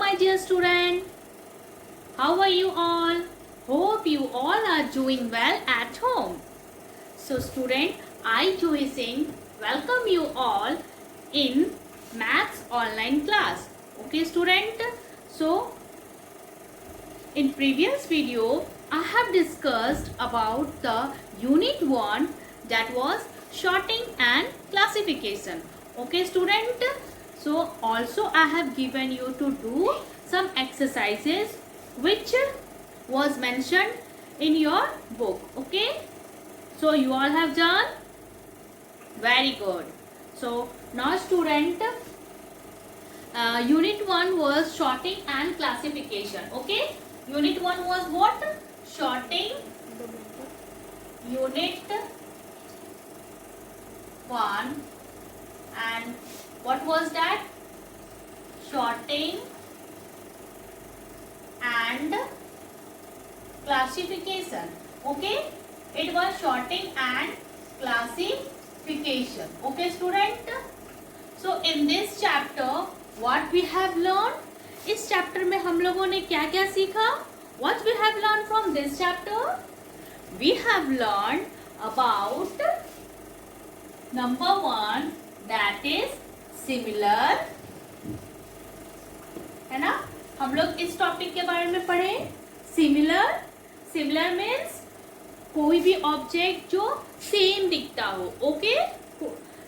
my dear student. How are you all? Hope you all are doing well at home. So student, I Juhi Singh welcome you all in Maths online class. Okay student. So in previous video I have discussed about the unit 1, that was sorting and classification. Okay student. So also I have given you to do some exercises which was mentioned in your book. Okay. So you all have done? Very good. So now student, unit 1 was sorting and classification. Okay. Unit 1 was what? Sorting. Unit 1. And what was that? Sorting and classification. Okay. It was sorting and classification. Okay student. So in this chapter what we have learned? इस chapter में हम लोगों ने क्या क्या सीखा? What we have learned from this chapter? We have learned about number 1, that is similar. है ना? हम लोग इस टॉपिक के बारे में पढ़े. सिमिलर. सिमिलर मीन्स कोई भी ऑब्जेक्ट जो सेम दिखता हो. Okay.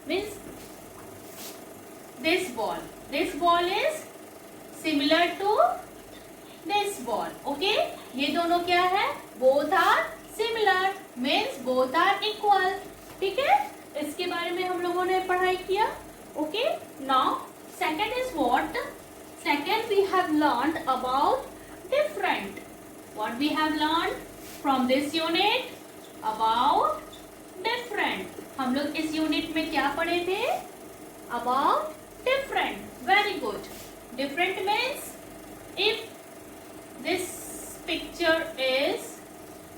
Means this ball is similar to this ball. Okay. ये दोनों क्या है? Both are similar. Means both are equal. ठीक है. इसके बारे में हम लोगों ने पढ़ाई किया. Okay. Now second is what? Second, we have learned about different. What we have learned from this unit? About different. हम लोग इस यूनिट में क्या पढ़े थे? About different. Very good. Different means if this picture is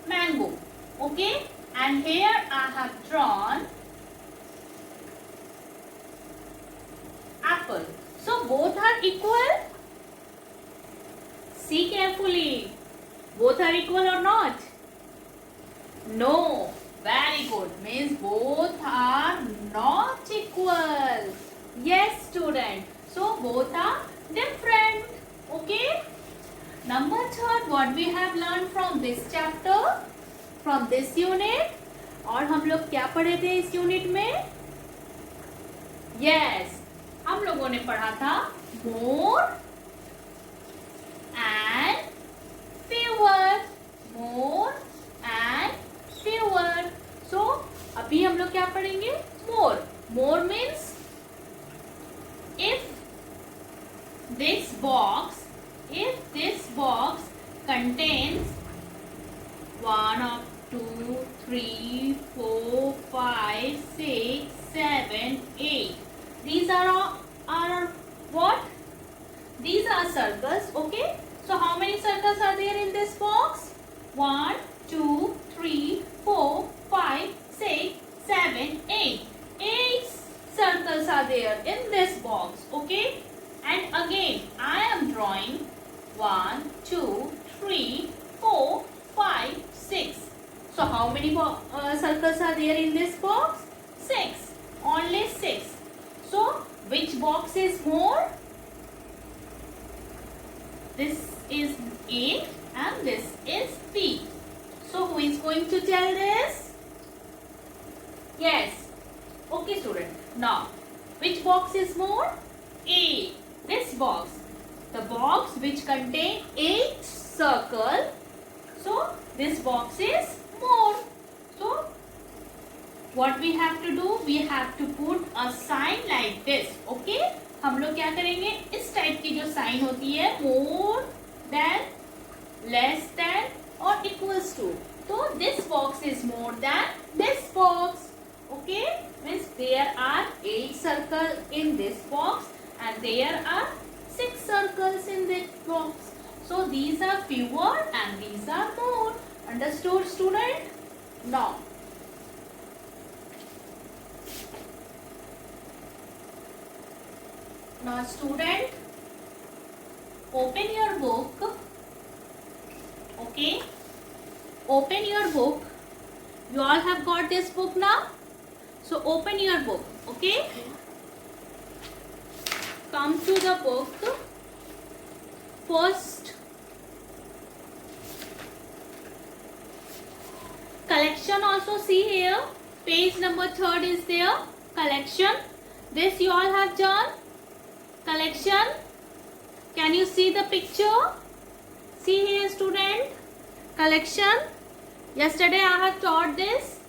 mango. Okay? And here I have drawn apple. So both are equal. See carefully. Both are equal or not? No. Very good. Means both are not equal. Yes student. So both are different. Okay. Number 3, what we have learned from this chapter? From this unit. और हम लोग क्या पढ़े थे इस unit में? Yes. हम लोगों ने पढ़ा था more and fewer. More and fewer. So अभी हम लोग क्या पढ़ेंगे? More. More means if this box contains 1 or 2 3 4 5 6 7 8. These are what? These are circles. Okay. So how many circles are there in this box? 1 2 3 4 5 6 7 8. 8 circles are there in this box. Okay. And again I am drawing 1 2 3 4 5 6. So how many circles are there in this box? 6. Only 6. So, which box is more? This is A and this is B. So, who is going to tell this? Yes. Okay, student. Now, which box is more? A. This box. The box which contain 8 circle. So, this box is more. So, what we have to do? We have to put a sign like this. Okay? हम लोग क्या करेंगे? इस type की जो sign होती है, more than, less than और equals to. तो this box is more than this box. Okay? Means there are 8 circles in this box and there are 6 circles in this box. So these are fewer and these are more. Understood student? Now student, open your book. Okay, open your book. You all have got this book now, so open your book. Okay, come to the book. First, collection also see here. Page number 3 is there. Collection. This you all have done. Collection. Can you see the picture? See here, student. Collection. Yesterday I have taught this.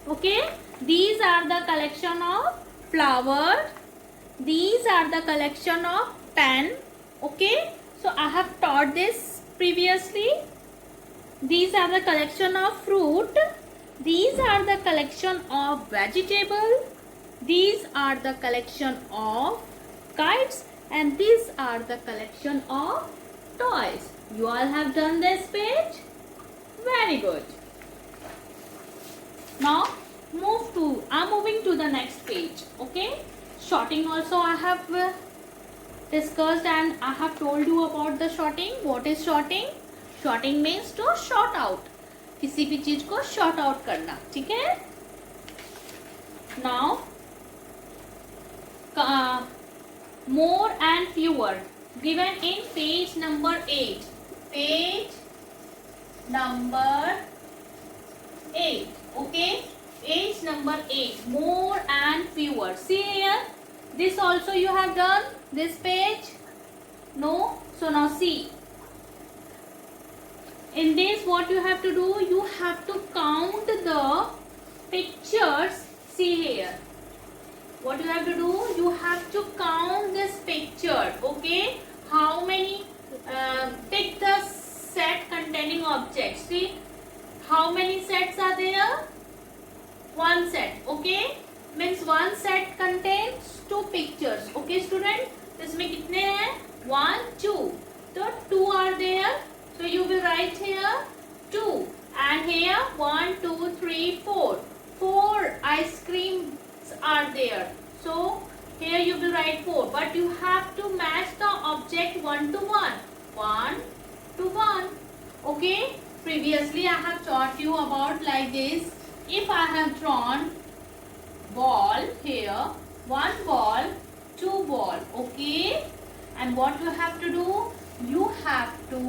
Okay. These are the collection of flower. These are the collection of pen. Okay. So I have taught this previously. These are the collection of fruit. These are the collection of vegetable. These are the collection of kites. And these are the collection of toys. You all have done this page? Very good. Now I'm moving to the next page. Okay. Sorting also I have discussed and I have told you about the sorting. What is sorting? Sorting means to sort out. किसी भी चीज को sort out करना. ठीक है? Now more and fewer given in page number 8. Page number 8. Okay, page number 8. More and fewer. See here, this also you have done this page. No, so now see, in this what you have to do, you have to count the pictures. See here, what you have to do, you have to count this picture. Okay, how many take the set containing objects. See how many sets are there? One set. Okay, means one set contains 2 pictures. Okay student, इसमें कितने हैं? 1, 2. So 2 are there, so you will write here 2 and here 1, 2, 3, 4. 4 ice creams are there, so here you will write 4, but you have to match the object 1 to 1. 1 to 1. Okay, previously I have taught you about like this. If I have drawn ball here, 1 ball, 2 ball. Okay, and what you have to do, you have to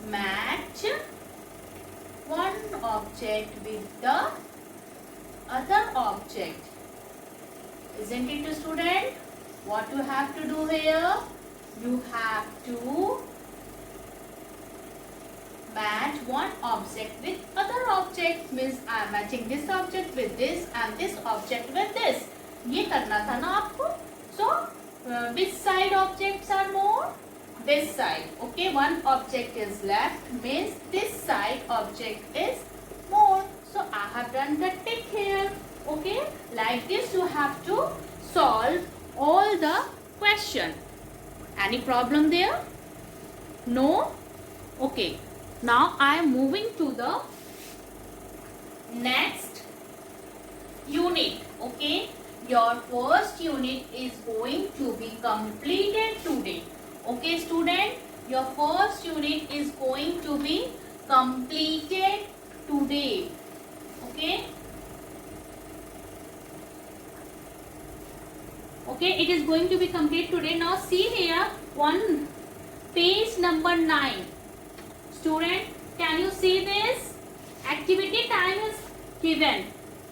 match one object with the other object. Isn't it, student? What you have to do here, you have to match one object with other object. Means I am matching this object with this and this object with this. ये करना था ना आपको. So which side objects are more? This side. Okay, one object is left, means this side object is more. So I have done the tick here. Okay, like this you have to solve all the question. Any problem there? No? Okay. Now I am moving to the next unit. Okay, your first unit is going to be completed today. Okay student, your first unit is going to be completed today. Okay, okay, it is going to be complete today. Now see here, one page number 9. Student, can you see this? Activity time is given.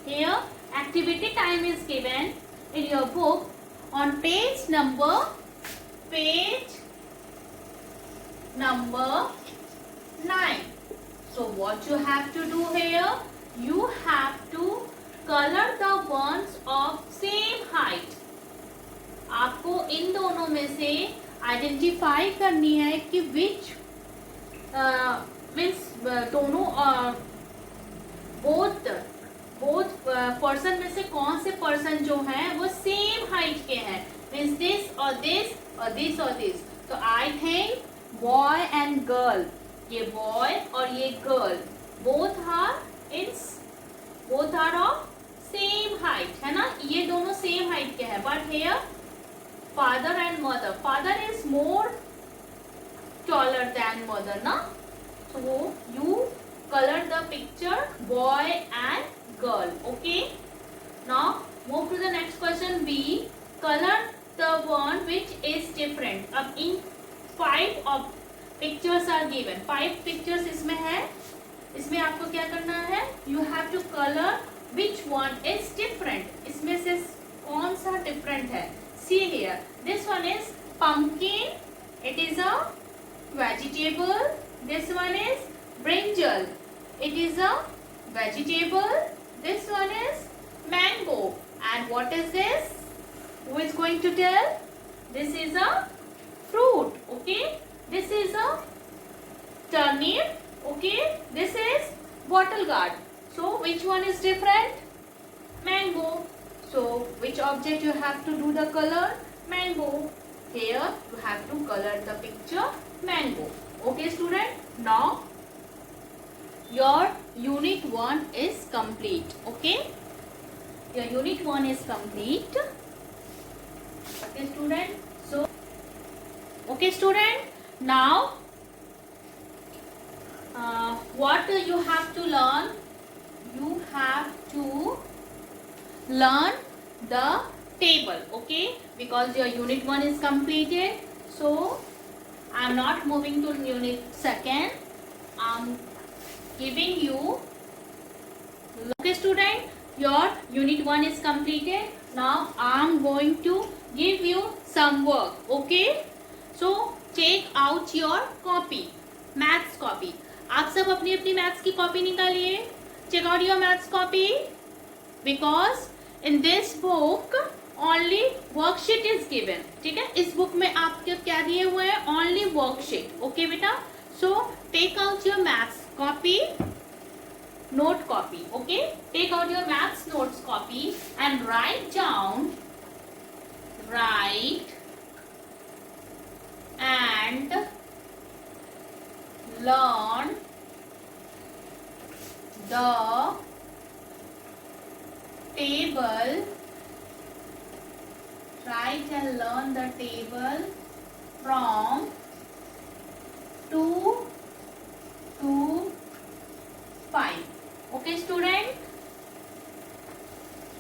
Here, activity time is given in your book on page number 9. So what you have to do here? You have to color the ones of same height. आपको इन दोनों में से identify करनी है कि which means दोनों both person में से कौन से पर्सन जो हैं वो सेम हाइट के हैं. मीन्स दिस और दिस और दिस और दिस. तो I think boy and girl, ये बॉय और ये girl both are of same height, है ना. ये दोनों सेम हाइट के हैं. But here father and mother. Father is more taller than mother, na? So you color the picture boy and girl. Okay, now move to the next question. B, color the one which is different. अब in 5 of pictures are given, 5 pictures इसमें है. इसमें आपको क्या करना है? You have to color which one is different. इसमें से कौन सा different है? See here, this one is pumpkin. It is a vegetable. This one is brinjal. It is a vegetable. This one is mango. And what is this? Who is going to tell? This is a fruit. Okay, this is a turnip. Okay, this is bottle gourd. So which one is different? Mango. So which object you have to do the color? Mango. Here you have to color the picture mango. Okay student, now your unit 1 is complete. Okay, your unit 1 is complete. Okay student, so okay student, now what you have to learn? You have to learn the table. Okay, because your unit 1 is completed, so I am not moving to unit 2nd. I am giving you. Okay student, your unit 1 is completed. Now I am going to give you some work. Okay, so take out your copy, maths copy. आप सब अपनी अपनी maths की copy निकालिए. Check out your maths copy, because in this book only worksheet is given. ठीक है, इस book में आपके क्या दिए हुए हैं? Only worksheet. Okay बेटा, so take out your maths copy, note copy. Okay, take out your maths notes copy and write down, write and learn the table. Write and learn the table from 2 to 5. Okay student,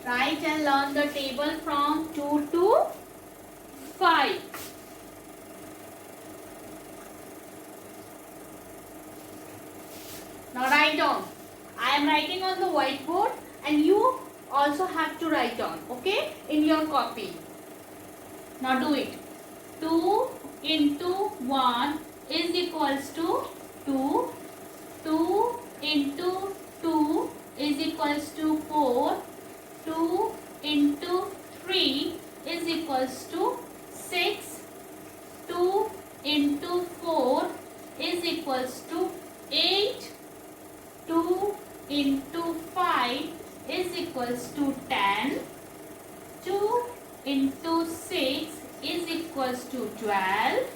write and learn the table from 2 to 5. Now write down. I am writing on the whiteboard and you also have to write down. Okay, in your copy. Now do it. 2 into 1 is equals to 2. 2 into 2 is equals to 4. 2 into 3 is equals to 6. 2 into 4 is equals to 8. 2 into 5 is equals to 10. 2 into 6 is equals to 12.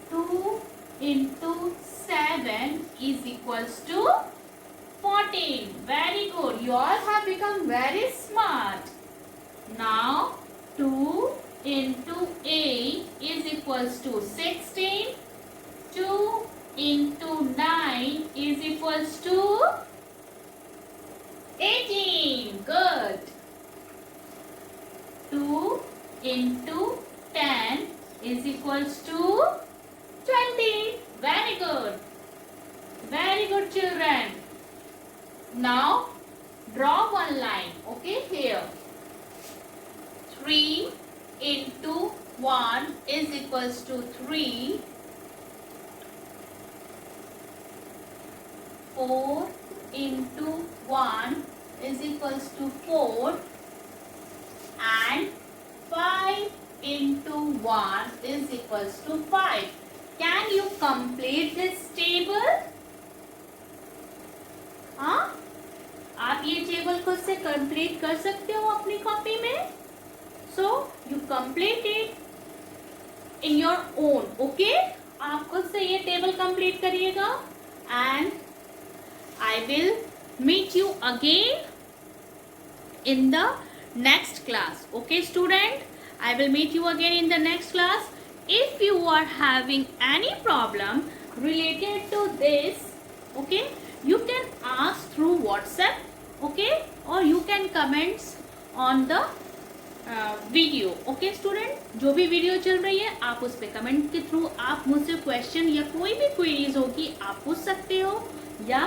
2 into 7 is equals to 14. Very good. You all have become very smart. Now 2 into 8 is equals to 16. 2 into 9 is equals to 18. Good. 2 into 10 is equals to 20. Very good. Very good children. Now draw one line. Okay, here. 3 into 1 is equals to 3. 4 into 1 is equals to 4. And 5 into 1 is equals to 5. Can you complete this table? हाँ, आप ये table खुद से complete कर सकते हो अपनी copy में. So you complete it in your own. Okay? आप खुद से ये टेबल कंप्लीट करिएगा. And I will meet you again in the next class. Okay student? I will meet you again in the next class. If you are having any problem related to this, okay, you can ask through WhatsApp, okay, or you can comments on the video. Okay student, जो भी video चल रही है आप उस पर comment के through आप मुझसे क्वेश्चन या कोई भी क्वेरीज होगी आप पूछ सकते हो, या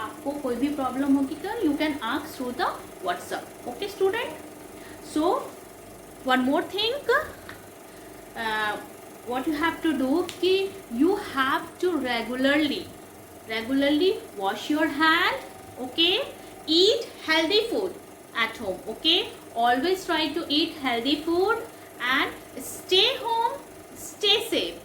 आपको कोई भी प्रॉब्लम होगी तो you can ask through the WhatsApp. Okay student, so one more thing, what you have to do कि you have to regularly wash your hand, okay, eat healthy food at home, okay, always try to eat healthy food and stay home, stay safe.